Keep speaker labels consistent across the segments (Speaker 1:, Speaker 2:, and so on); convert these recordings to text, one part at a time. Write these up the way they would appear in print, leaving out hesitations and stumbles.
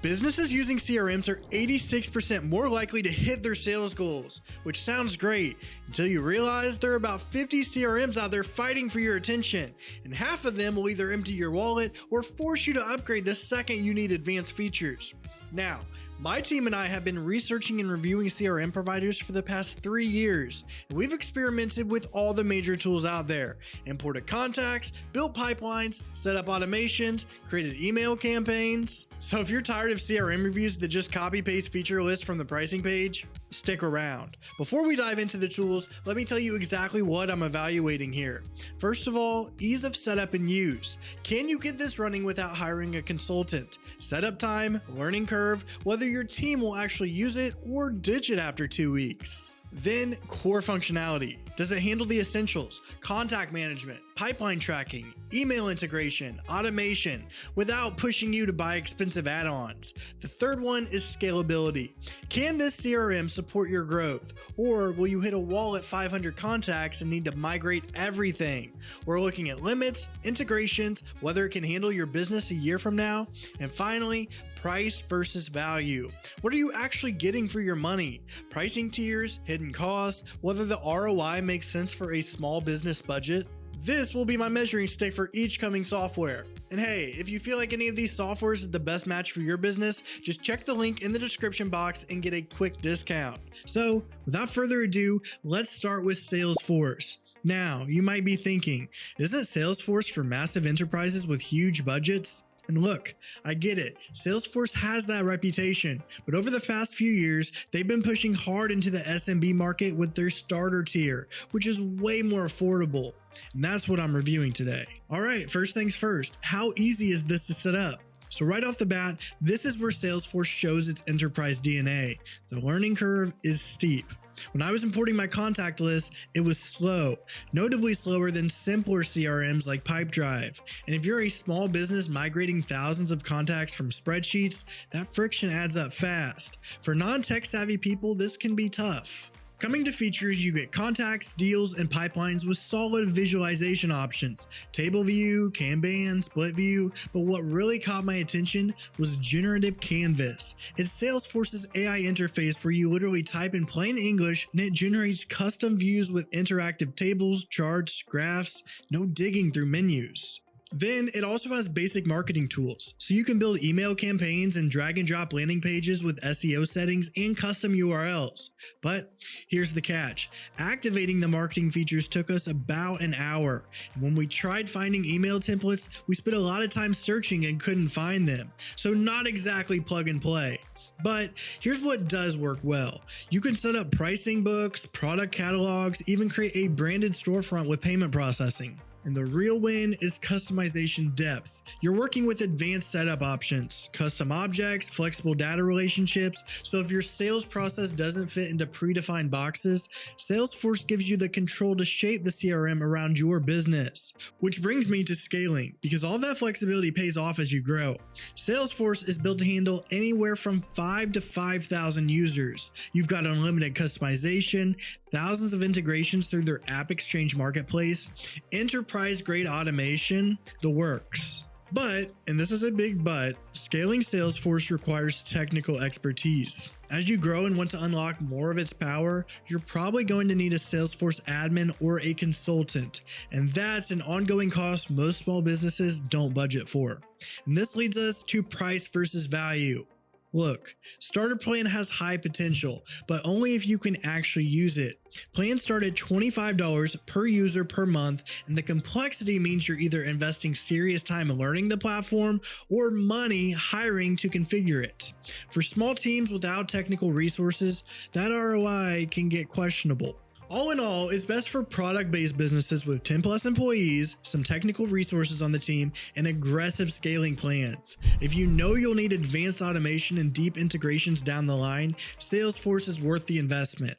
Speaker 1: Businesses using CRMs are 86% more likely to hit their sales goals, which sounds great until you realize there are about 50 CRMs out there fighting for your attention, and half of them will either empty your wallet or force you to upgrade the second you need advanced features. Now, my team and I have been researching and reviewing CRM providers for the past 3 years, and we've experimented with all the major tools out there, imported contacts, built pipelines, set up automations, created email campaigns. So if you're tired of CRM reviews that just copy-paste feature lists from the pricing page, stick around. Before we dive into the tools, let me tell you exactly what I'm evaluating here. First of all, ease of setup and use. Can you get this running without hiring a consultant? Setup time, learning curve, whether your team will actually use it or ditch it after 2 weeks. Then core functionality. Does it handle the essentials? Contact management, pipeline tracking, email integration, automation, without pushing you to buy expensive add-ons. The third one is scalability. Can this CRM support your growth? Or will you hit a wall at 500 contacts and need to migrate everything? We're looking at limits, integrations, whether it can handle your business a year from now, and finally, price versus value. What are you actually getting for your money? Pricing tiers, hidden costs, whether the ROI makes sense for a small business budget. This will be my measuring stick for each coming software. And hey, if you feel like any of these softwares is the best match for your business, just check the link in the description box and get a quick discount. So without further ado, let's start with Salesforce. Now, you might be thinking, isn't Salesforce for massive enterprises with huge budgets? And look, I get it, Salesforce has that reputation, but over the past few years, they've been pushing hard into the SMB market with their starter tier, which is way more affordable. And that's what I'm reviewing today. Alright, first things first, how easy is this to set up? So right off the bat, this is where Salesforce shows its enterprise DNA. The learning curve is steep. When I was importing my contact list, it was slow, notably slower than simpler CRMs like Pipedrive. And if you're a small business migrating thousands of contacts from spreadsheets, that friction adds up fast. For non-tech savvy people, this can be tough. Coming to features, you get contacts, deals, and pipelines with solid visualization options. Table view, Kanban, split view, but what really caught my attention was generative canvas. It's Salesforce's AI interface where you literally type in plain English and it generates custom views with interactive tables, charts, graphs, no digging through menus. Then it also has basic marketing tools, so you can build email campaigns and drag and drop landing pages with SEO settings and custom URLs. But here's the catch. Activating the marketing features took us about an hour. And when we tried finding email templates, we spent a lot of time searching and couldn't find them. So not exactly plug and play. But here's what does work well. You can set up pricing books, product catalogs, even create a branded storefront with payment processing. And the real win is customization depth. You're working with advanced setup options, custom objects, flexible data relationships, so if your sales process doesn't fit into predefined boxes, Salesforce gives you the control to shape the CRM around your business. Which brings me to scaling, because all that flexibility pays off as you grow. Salesforce is built to handle anywhere from 5 to 5,000 users. You've got unlimited customization, thousands of integrations through their App Exchange marketplace, enterprise-grade automation, the works. But, and this is a big but, scaling Salesforce requires technical expertise. As you grow and want to unlock more of its power, you're probably going to need a Salesforce admin or a consultant, and that's an ongoing cost most small businesses don't budget for. And this leads us to price versus value. Look, Starter Plan has high potential, but only if you can actually use it. Plans start at $25 per user per month, and the complexity means you're either investing serious time learning the platform or money hiring to configure it. For small teams without technical resources, that ROI can get questionable. All in all, it's best for product-based businesses with 10 plus employees, some technical resources on the team, and aggressive scaling plans. If you know you'll need advanced automation and deep integrations down the line, Salesforce is worth the investment.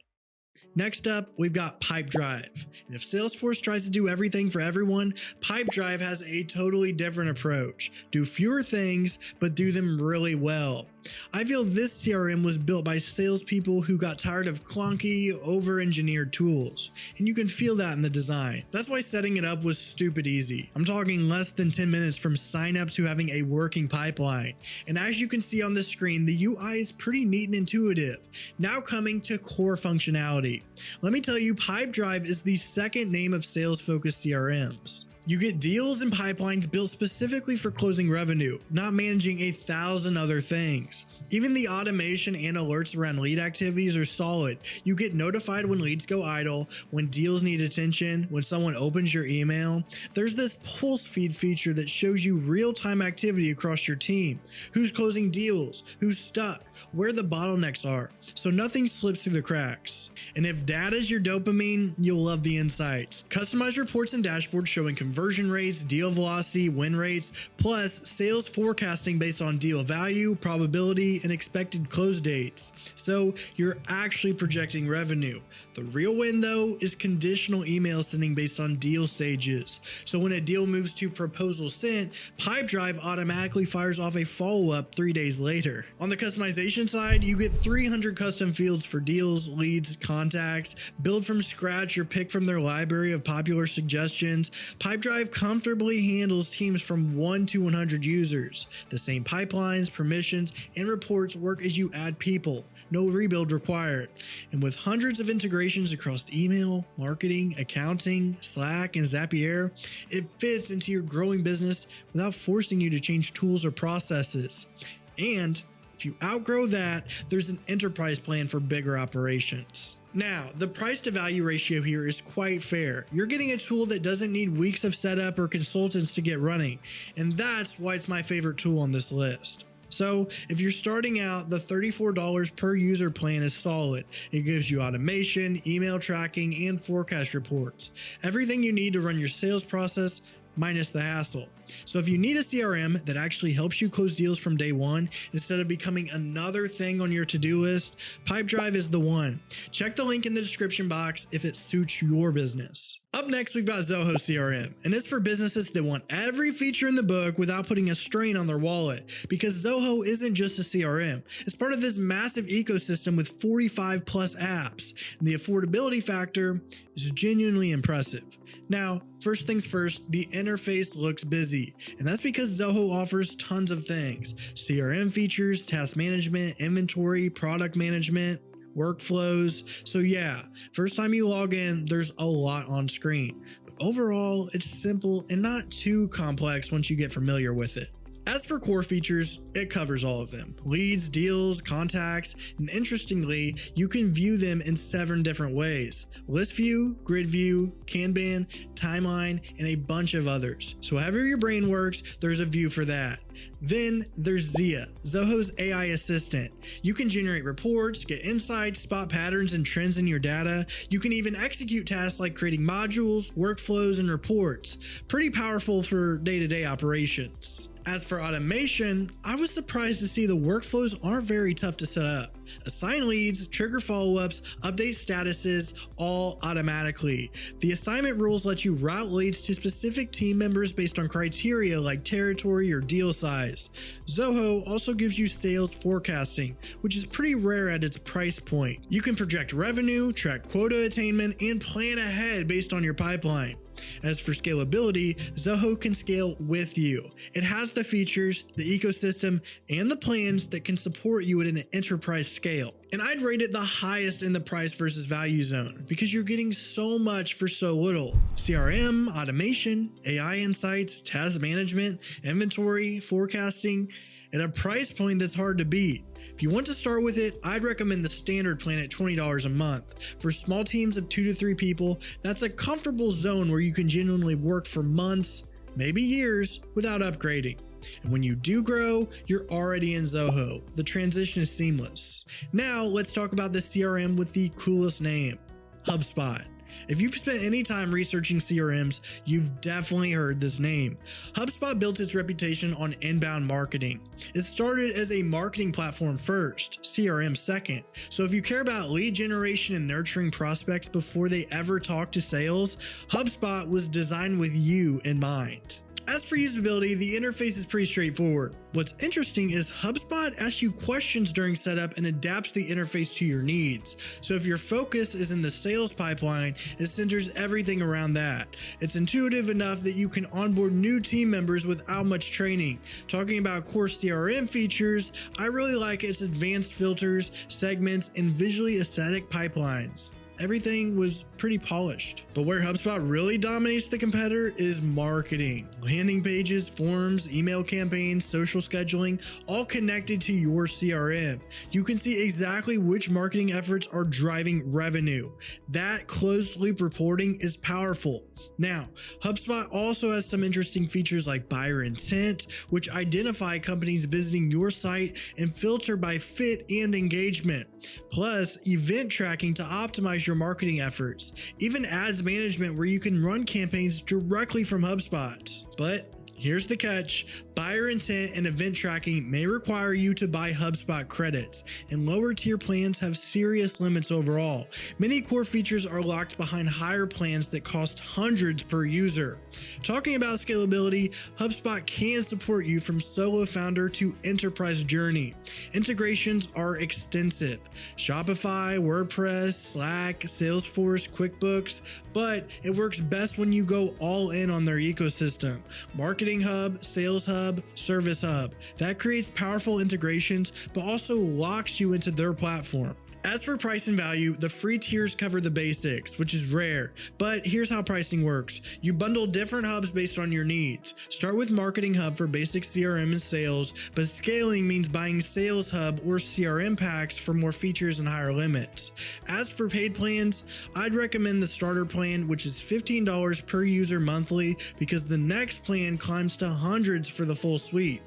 Speaker 1: Next up, we've got Pipedrive. And if Salesforce tries to do everything for everyone, Pipedrive has a totally different approach. Do fewer things, but do them really well. I feel this CRM was built by salespeople who got tired of clunky, over-engineered tools, and you can feel that in the design. That's why setting it up was stupid easy. I'm talking less than 10 minutes from sign up to having a working pipeline. And as you can see on the screen, the UI is pretty neat and intuitive. Now coming to core functionality. Let me tell you, Pipedrive is the second name of sales-focused CRMs. You get deals and pipelines built specifically for closing revenue, not managing 1,000 other things. Even the automation and alerts around lead activities are solid. You get notified when leads go idle, when deals need attention, when someone opens your email. There's this pulse feed feature that shows you real-time activity across your team, who's closing deals, who's stuck, where the bottlenecks are, so nothing slips through the cracks. And if data is your dopamine, you'll love the insights. Customized reports and dashboards showing conversion rates, deal velocity, win rates, plus sales forecasting based on deal value, probability, and expected close dates. So you're actually projecting revenue. The real win though is conditional email sending based on deal stages. So when a deal moves to proposal sent, Pipedrive automatically fires off a follow-up 3 days later. On the customization side, you get 300 custom fields for deals, leads, contacts, build from scratch or pick from their library of popular suggestions. Pipedrive comfortably handles teams from 1 to 100 users. The same pipelines, permissions, and reports work as you add people. No rebuild required. And with hundreds of integrations across email, marketing, accounting, Slack, and Zapier, it fits into your growing business without forcing you to change tools or processes. And if you outgrow that, there's an enterprise plan for bigger operations. Now, the price to value ratio here is quite fair. You're getting a tool that doesn't need weeks of setup or consultants to get running, and that's why it's my favorite tool on this list. So if you're starting out, the $34 per user plan is solid. It gives you automation, email tracking, and forecast reports. Everything you need to run your sales process minus the hassle. So if you need a CRM that actually helps you close deals from day one instead of becoming another thing on your to-do list, Pipedrive is the one. Check the link in the description box if it suits your business. Up next, we've got Zoho CRM, and it's for businesses that want every feature in the book without putting a strain on their wallet, because Zoho isn't just a CRM. It's part of this massive ecosystem with 45 plus apps, and the affordability factor is genuinely impressive. Now, first things first, the interface looks busy, and that's because Zoho offers tons of things: CRM features, task management, inventory, product management, workflows. So yeah, first time you log in, there's a lot on screen, but overall, it's simple and not too complex once you get familiar with it. As for core features, it covers all of them: leads, deals, contacts, and interestingly, you can view them in 7 different ways: list view, grid view, Kanban, timeline, and a bunch of others. So however your brain works, there's a view for that. Then there's Zia, Zoho's AI assistant. You can generate reports, get insights, spot patterns and trends in your data. You can even execute tasks like creating modules, workflows, and reports. Pretty powerful for day-to-day operations. As for automation, I was surprised to see the workflows aren't very tough to set up. Assign leads, trigger follow-ups, update statuses, all automatically. The assignment rules let you route leads to specific team members based on criteria like territory or deal size. Zoho also gives you sales forecasting, which is pretty rare at its price point. You can project revenue, track quota attainment, and plan ahead based on your pipeline. As for scalability, Zoho can scale with you. It has the features, the ecosystem, and the plans that can support you at an enterprise scale. And I'd rate it the highest in the price versus value zone because you're getting so much for so little. CRM, automation, AI insights, task management, inventory, forecasting, at a price point that's hard to beat. If you want to start with it, I'd recommend the standard plan at $20 a month. For small teams of 2 to 3 people, that's a comfortable zone where you can genuinely work for months, maybe years, without upgrading. And when you do grow, you're already in Zoho. The transition is seamless. Now let's talk about the CRM with the coolest name, HubSpot. If you've spent any time researching CRMs, you've definitely heard this name. HubSpot built its reputation on inbound marketing. It started as a marketing platform first, CRM second. So if you care about lead generation and nurturing prospects before they ever talk to sales, HubSpot was designed with you in mind. As for usability, the interface is pretty straightforward. What's interesting is HubSpot asks you questions during setup and adapts the interface to your needs. So if your focus is in the sales pipeline, it centers everything around that. It's intuitive enough that you can onboard new team members without much training. Talking about core CRM features, I really like its advanced filters, segments, and visually aesthetic pipelines. Everything was pretty polished. But where HubSpot really dominates the competitor is marketing. Landing pages, forms, email campaigns, social scheduling, all connected to your CRM. You can see exactly which marketing efforts are driving revenue. That closed loop reporting is powerful. Now, HubSpot also has some interesting features like buyer intent, which identify companies visiting your site and filter by fit and engagement. Plus, event tracking to optimize your marketing efforts. Even ads management where you can run campaigns directly from HubSpot. But here's the catch. Buyer intent and event tracking may require you to buy HubSpot credits, and lower tier plans have serious limits overall. Many core features are locked behind higher plans that cost hundreds per user. Talking about scalability, HubSpot can support you from solo founder to enterprise journey. Integrations are extensive. Shopify, WordPress, Slack, Salesforce, QuickBooks, but it works best when you go all in on their ecosystem. Marketing Hub, Sales Hub, Service Hub. That creates powerful integrations, but also locks you into their platform. As for price and value, the free tiers cover the basics, which is rare, but here's how pricing works. You bundle different hubs based on your needs. Start with Marketing Hub for basic CRM and sales, but scaling means buying Sales Hub or CRM packs for more features and higher limits. As for paid plans, I'd recommend the starter plan, which is $15 per user monthly, because the next plan climbs to hundreds for the full suite.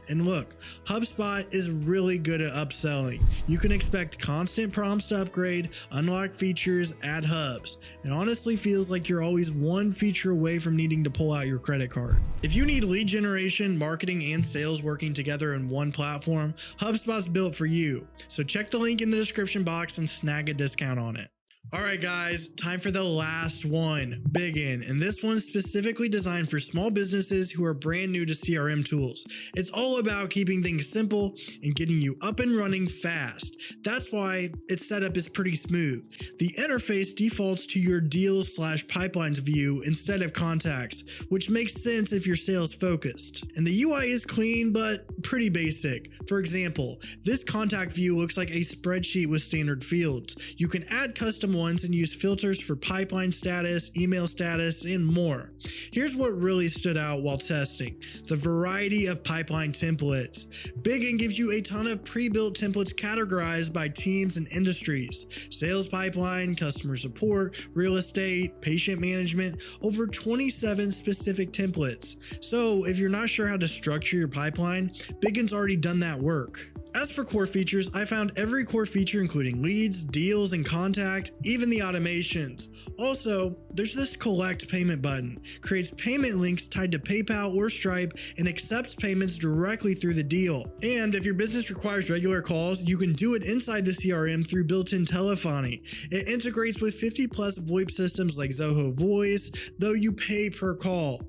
Speaker 1: And look, HubSpot is really good at upselling. You can expect constant prompts to upgrade, unlock features, add hubs. It honestly feels like you're always one feature away from needing to pull out your credit card. If you need lead generation, marketing, and sales working together in one platform, HubSpot's built for you. So check the link in the description box and snag a discount on it. Alright guys, time for the last one, Bigin, and this one's specifically designed for small businesses who are brand new to CRM tools. It's all about keeping things simple and getting you up and running fast. That's why its setup is pretty smooth. The interface defaults to your deals/pipelines view instead of contacts, which makes sense if you're sales focused. And the UI is clean but pretty basic. For example, this contact view looks like a spreadsheet with standard fields. You can add custom ones and use filters for pipeline status, email status, and more. Here's what really stood out while testing: the variety of pipeline templates. Bigin gives you a ton of pre-built templates categorized by teams and industries: sales pipeline, customer support, real estate, patient management, over 27 specific templates. So if you're not sure how to structure your pipeline, Bigin's already done that work. As for core features, I found every core feature including leads, deals, and contact, even the automations. Also, there's this collect payment button. Creates payment links tied to PayPal or Stripe and accepts payments directly through the deal. And if your business requires regular calls, you can do it inside the CRM through built-in telephony. It integrates with 50+ VoIP systems like Zoho Voice, though you pay per call.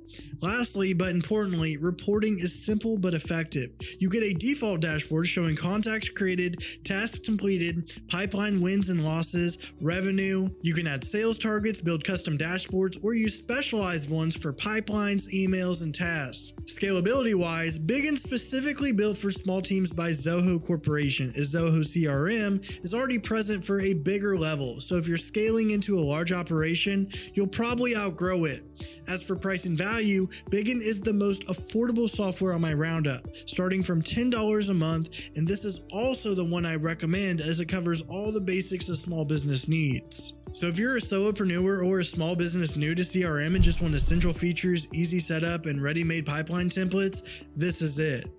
Speaker 1: Lastly, but importantly, reporting is simple but effective. You get a default dashboard showing contacts created, tasks completed, pipeline wins and losses, revenue. You can add sales targets, build custom dashboards, or use specialized ones for pipelines, emails, and tasks. Scalability-wise, Bigin specifically built for small teams by Zoho Corporation, as Zoho CRM is already present for a bigger level, so if you're scaling into a large operation, you'll probably outgrow it. As for price and value, Bigin is the most affordable software on my roundup, starting from $10 a month, and this is also the one I recommend as it covers all the basics a small business needs. So if you're a solopreneur or a small business new to CRM and just want essential features, easy setup, and ready-made pipeline templates, this is it.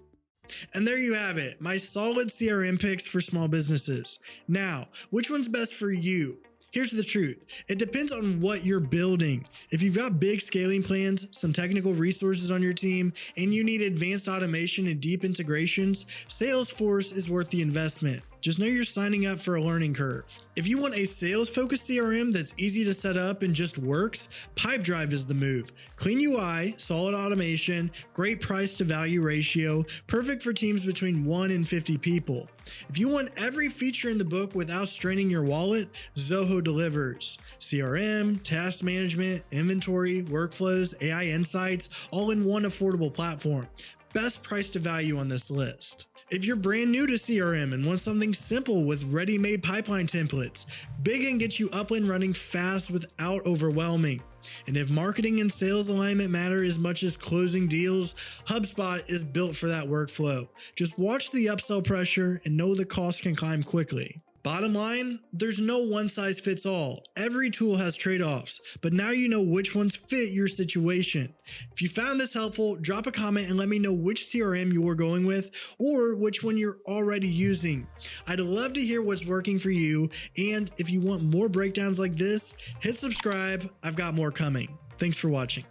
Speaker 1: And there you have it, my solid CRM picks for small businesses. Now, which one's best for you? Here's the truth. It depends on what you're building. If you've got big scaling plans, some technical resources on your team, and you need advanced automation and deep integrations, Salesforce is worth the investment. Just know you're signing up for a learning curve. If you want a sales-focused CRM that's easy to set up and just works, Pipedrive is the move. Clean UI, solid automation, great price to value ratio, perfect for teams between 1 and 50 people. If you want every feature in the book without straining your wallet, Zoho delivers. CRM, task management, inventory, workflows, AI insights, all in one affordable platform. Best price to value on this list. If you're brand new to CRM and want something simple with ready-made pipeline templates, Bigin gets you up and running fast without overwhelming. And if marketing and sales alignment matter as much as closing deals, HubSpot is built for that workflow. Just watch the upsell pressure and know the cost can climb quickly. Bottom line, there's no one size fits all. Every tool has trade-offs, but now you know which ones fit your situation. If you found this helpful, drop a comment and let me know which CRM you're going with or which one you're already using. I'd love to hear what's working for you, and if you want more breakdowns like this, hit subscribe. I've got more coming. Thanks for watching.